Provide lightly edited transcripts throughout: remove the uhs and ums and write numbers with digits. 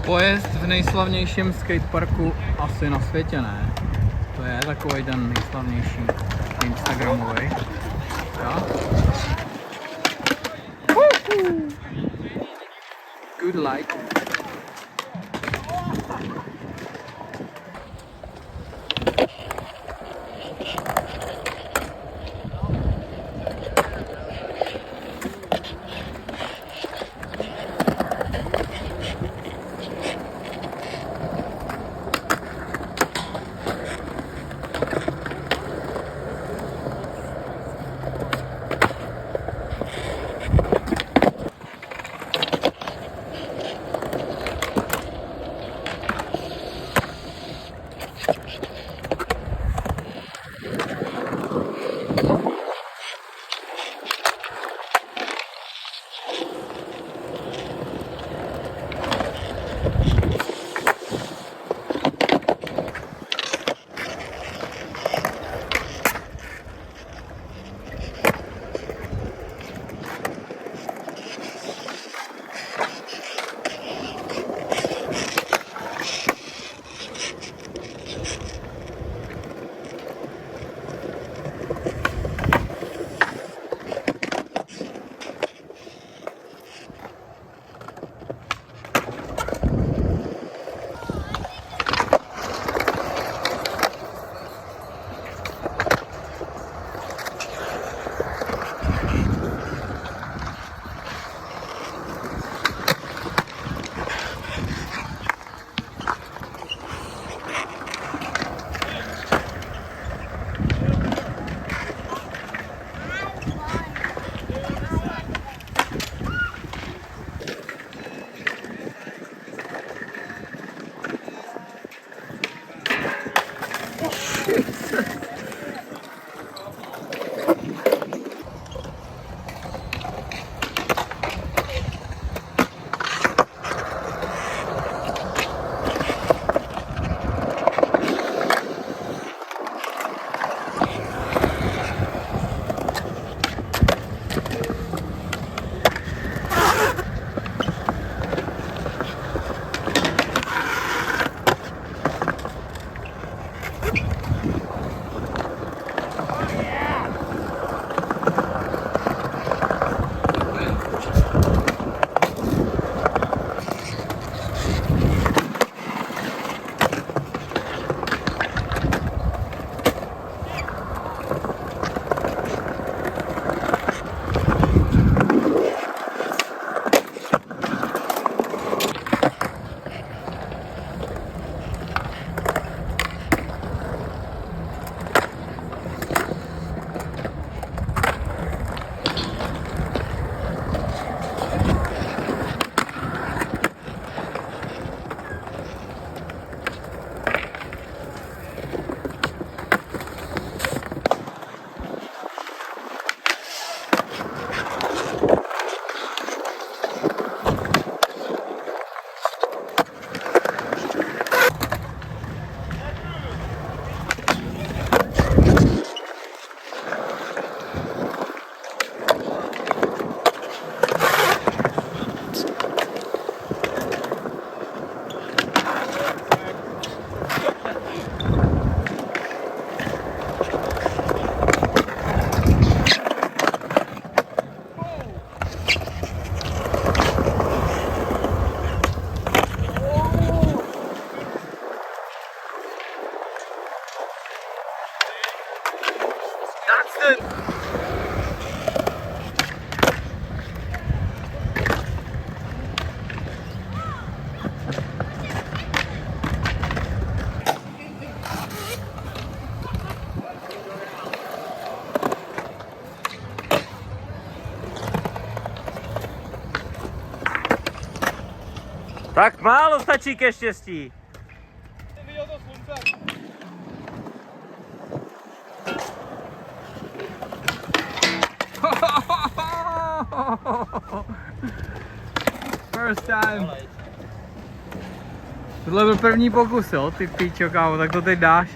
pojezd v nejslavnějším skateparku asi na světě, ne? To je takový ten nejslavnější instagramový. Good light. Tak málo stačí ke štěstí. First time. Tohle byl první pokus, jo, ty píčo, kámo, tak to teď dáš.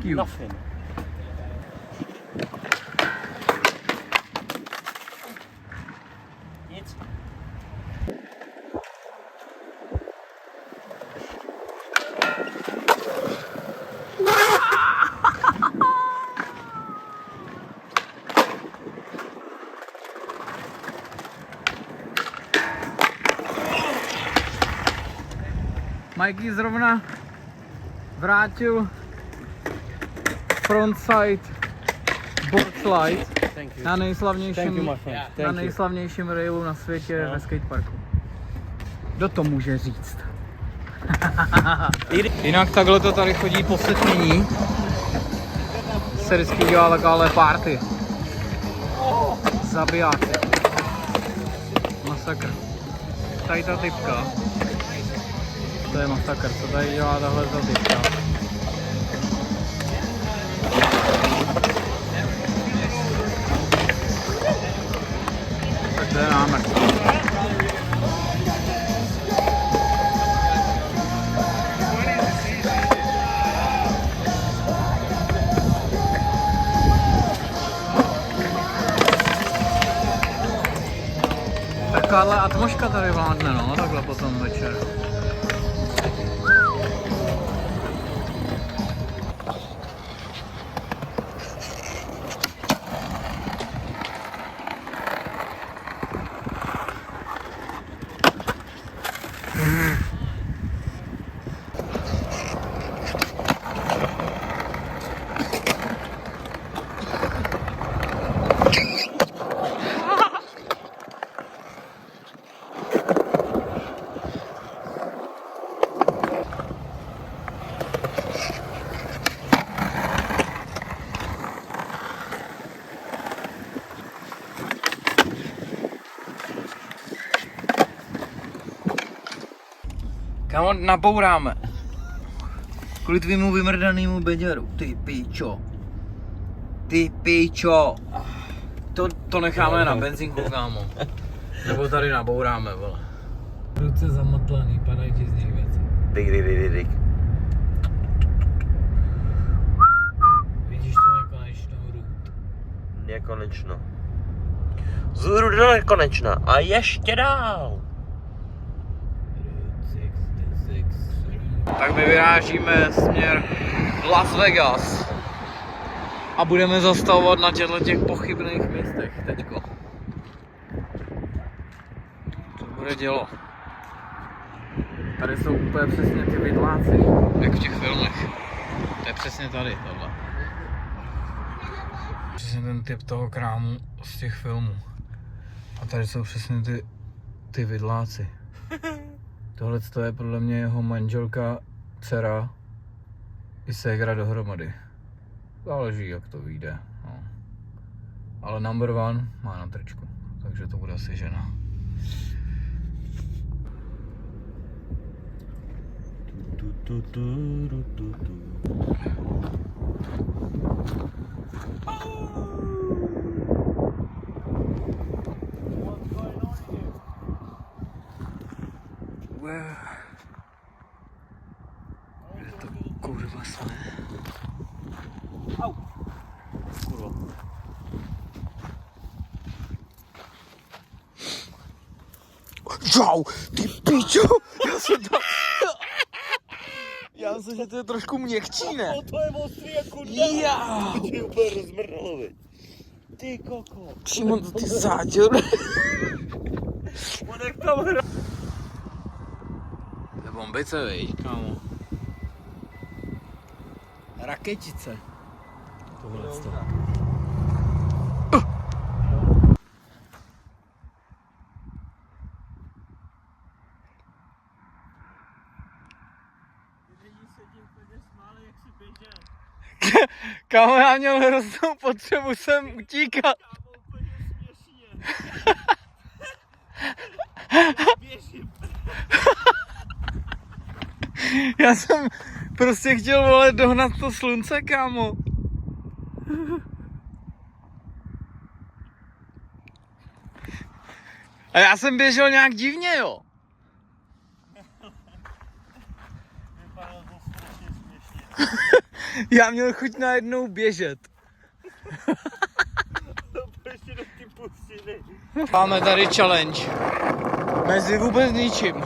you. Nothing. Nic. Mikey zrovna vrátil frontside board slide Thank you. na Thank you, nejslavnějším, my friend. na Thank you. nejslavnějším railu na světě No. ve skateparku. Kdo to může říct? Jinak takhle to tady chodí po setmění. Se vždycky dělá takováhle party. Zabijáci. Masakr. Tady ta typka. To je masakr, co tady dělá tahle ta typka. Tak to je námrt. Takováhle atmosféra tady vládne, no, takhle potom večer. Kámo, nabouráme. Kvůli tvýmu vymrdanému beďaru. Ty pičo. Ty pičo. To necháme na benzínku, kámo. Nebo tady nabouráme, vole. Ruce zamotlaný, padají ti z nich věci. Dik. Vidíš to nekonečnou růd. Nekonečno. Zůru do nekonečna. A ještě dál. Tak my vyrážíme směr Las Vegas. A budeme zastavovat na těch pochybných místech teďko. To bude dělo. Tady jsou úplně přesně ty vidláci, jak v těch filmech. To je přesně tady, tohle. Přesně ten typ toho krámu z těch filmů. A tady jsou přesně ty vidláci. Tohle je podle mě jeho manželka, dcera i ségra dohromady. Záleží, jak to vyjde. No. Ale number one má na tričku, takže to bude asi žena. Je to kurva své. Au. Kurva. Čau, ty pičo, já myslím, že to je trošku měkčí, ne? To je ostrý jako Já. To je úplně rozmrdalo, viď. Ty koko. Přímo to ty záděl. On jak tam hra. To je bombice, viď, kámo. Raketice. Tohle to. Kámo, já měl hroznou potřebu sem utíkat. Já jsem prostě chtěl, vole, dohnat to slunce, kámo. A já jsem běžel nějak divně, jo. Vypadalo to strašně směšně. Já měl chuť najednou běžet. Máme tady challenge. Mezi vůbec ničím.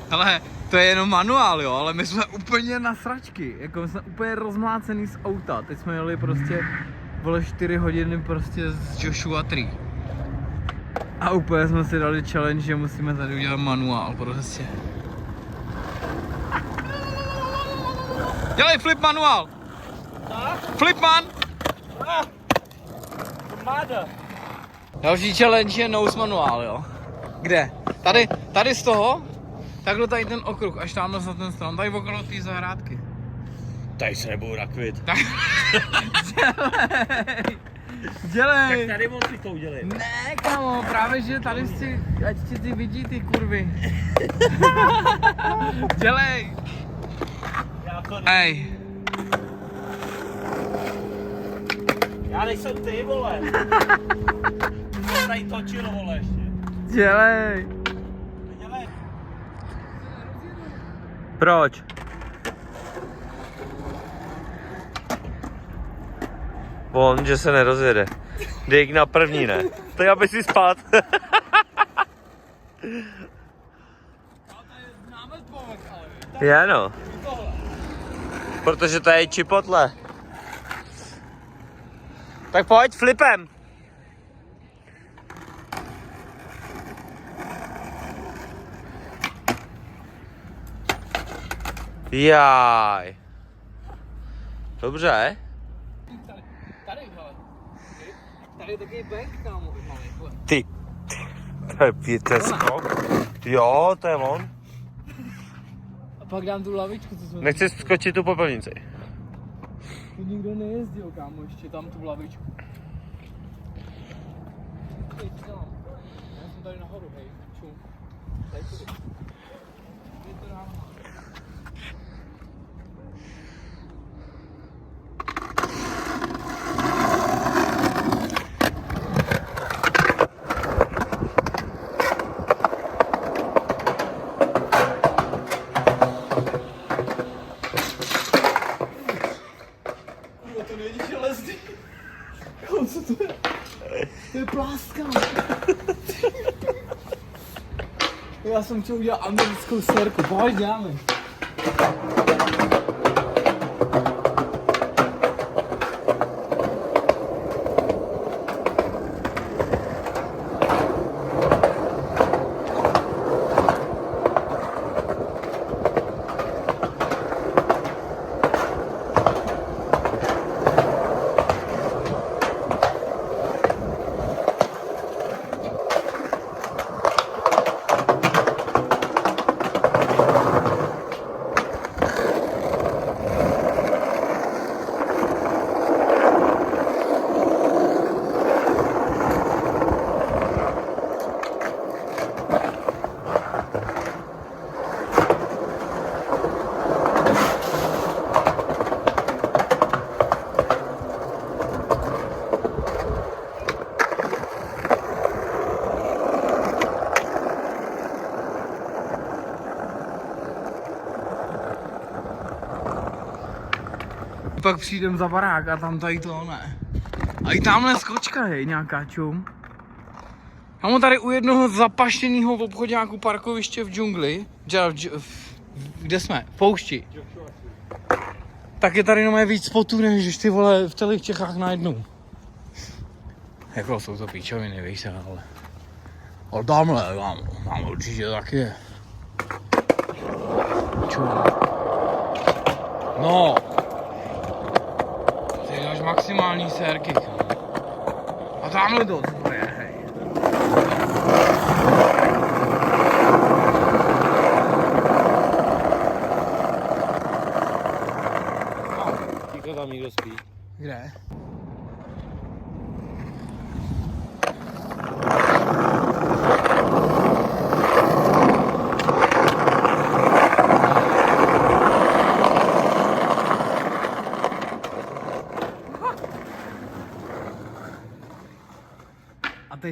Hele, to je jenom manuál, jo, ale my jsme úplně na sračky, jako my jsme úplně rozmlácený z auta. Teď jsme jeli prostě, vole 4 hodiny prostě z Joshua Tree. A úplně jsme si dali challenge, že musíme tady udělat manuál prostě. Dělej flip manuál! Flip man! Další challenge je nose manuál, jo. Kde? Tady z toho? Takhle tady ten okruh, až tamhle na ten stran, tady okolo té zahrádky. Tady se nebudu rakvit. Tak dělej! Tak tady moc si to udělej. Ne, kamo, právě že tady si, ať ti ty vidí ty kurvy. Dělej! Ej. Já nejsem ty, vole. Já tady točil, vole, ještě. Dělej! Dělej. Proč? On, že se nerozjede. Dej na první, ne? Tak aby si spát. Je no. Protože to je čipotle. Tak pojď flipem. Jaj. Dobře. Tady je takový bank, kámo, malý. Ty. To je skok. Jo, to je on. A pak dám tu lavičku, co jsme... Nechci skočit tu popelnici. Tu nikdo nejezdil, kámo, ještě tam tu lavičku. Hej, co dělám? Já jsem tady nahoru, hej, čum. Tady tudy. Je to ráno. To není železný. Co to je? To je pláska. Já jsem chtěl udělat americkou serku. Pojď, děláme. Pak přijdem za barák a tam tady to ne. A i tamhle skočka je nějaká čum. Já mám tady u jednoho zapaštěného obchodňáku parkoviště v džungli, kde jsme? V poušti. Tak je tady nomé víc spotů, než ty vole v celých Čechách najednou. Jako jsou to píčoviny, víš se, ale... Ale tamhle, tam určitě taky je. Čum. No. Ty dáš maximální sérky. A tamhle to je, hej. Tíko tam někdo spí.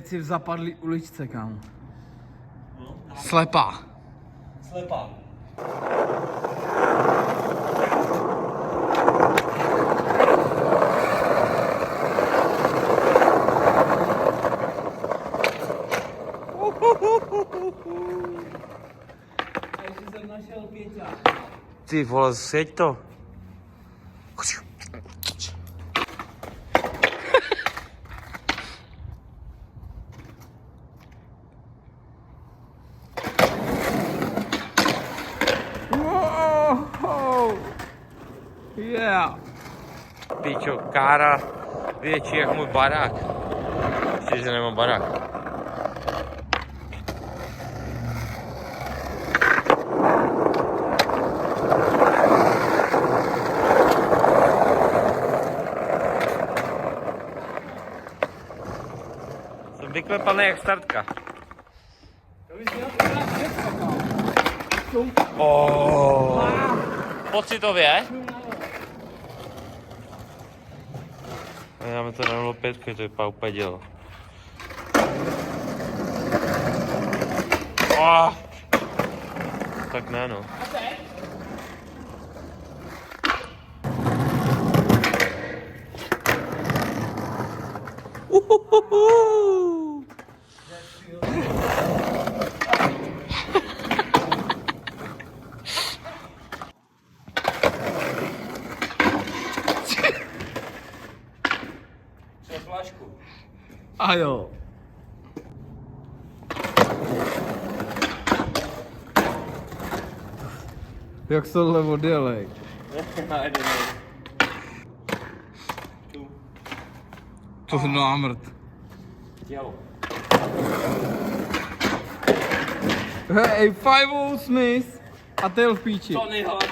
teď si v zapadlý uličce, kámo. No, Slepá. slepá. A ještě jsem našel Pěťa. Ty vole, sjeď to. Wow. Yeah. Píčo, kára větší jak můj barák. Ještě, že nemám barák. Jsem vyklepaný jak startka. Pocitově? Dáme to na 0,5, to vypadá úplně dělo. Tak ne no. Flašku. A jo. Jak se tohle odjelej? To je námrt. Dělo. Hej, 5-0 Smith a tail v píči. Tony Hawk.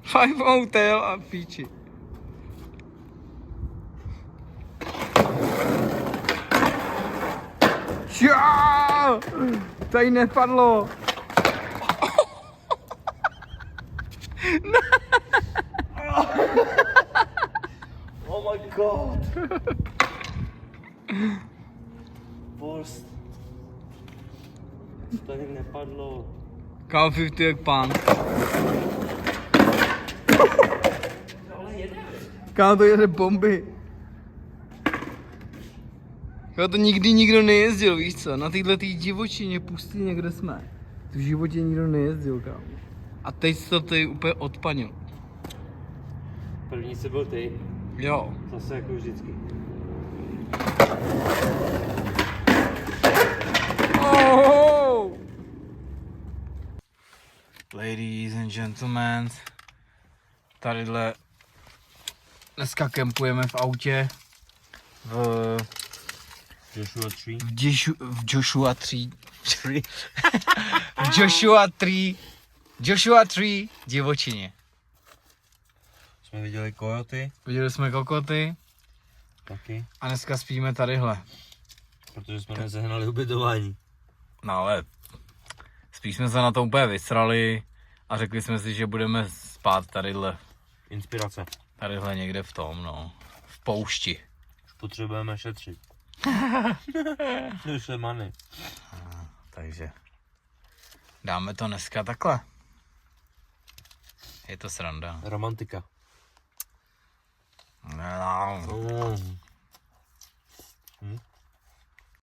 5-0 tail a v píči. Čau! Tady nepadlo. Oh my god. Worst. Tady nepadlo. Kámo 50 jak pán. Kámo to jede bomby. Kámo to nikdy nikdo nejezdil, víš co? Na této divočině pustině, kde jsme. To v životě nikdo nejezdil, kámo. A teď jsi to tady úplně odpanil. První se byl ty. Jo. Zase jako vždycky. Oh! Ladies and gentlemen, tadyhle dneska kempujeme v autě v Joshua 3. v Joshua 3 v Joshua 3 divočině. Jsme viděli kojoty. Viděli jsme kokoty Taky. a dneska spíme tadyhle. Protože jsme nesehnali ubytování. No ale spíš jsme se na to úplně vysrali a řekli jsme si, že budeme spát tadyhle. Inspirace. Tadyhle někde v tom, no. V poušti. Už potřebujeme šetřit. Už je money. Takže dáme to dneska takhle. Je to sranda. Romantika. No. Hm?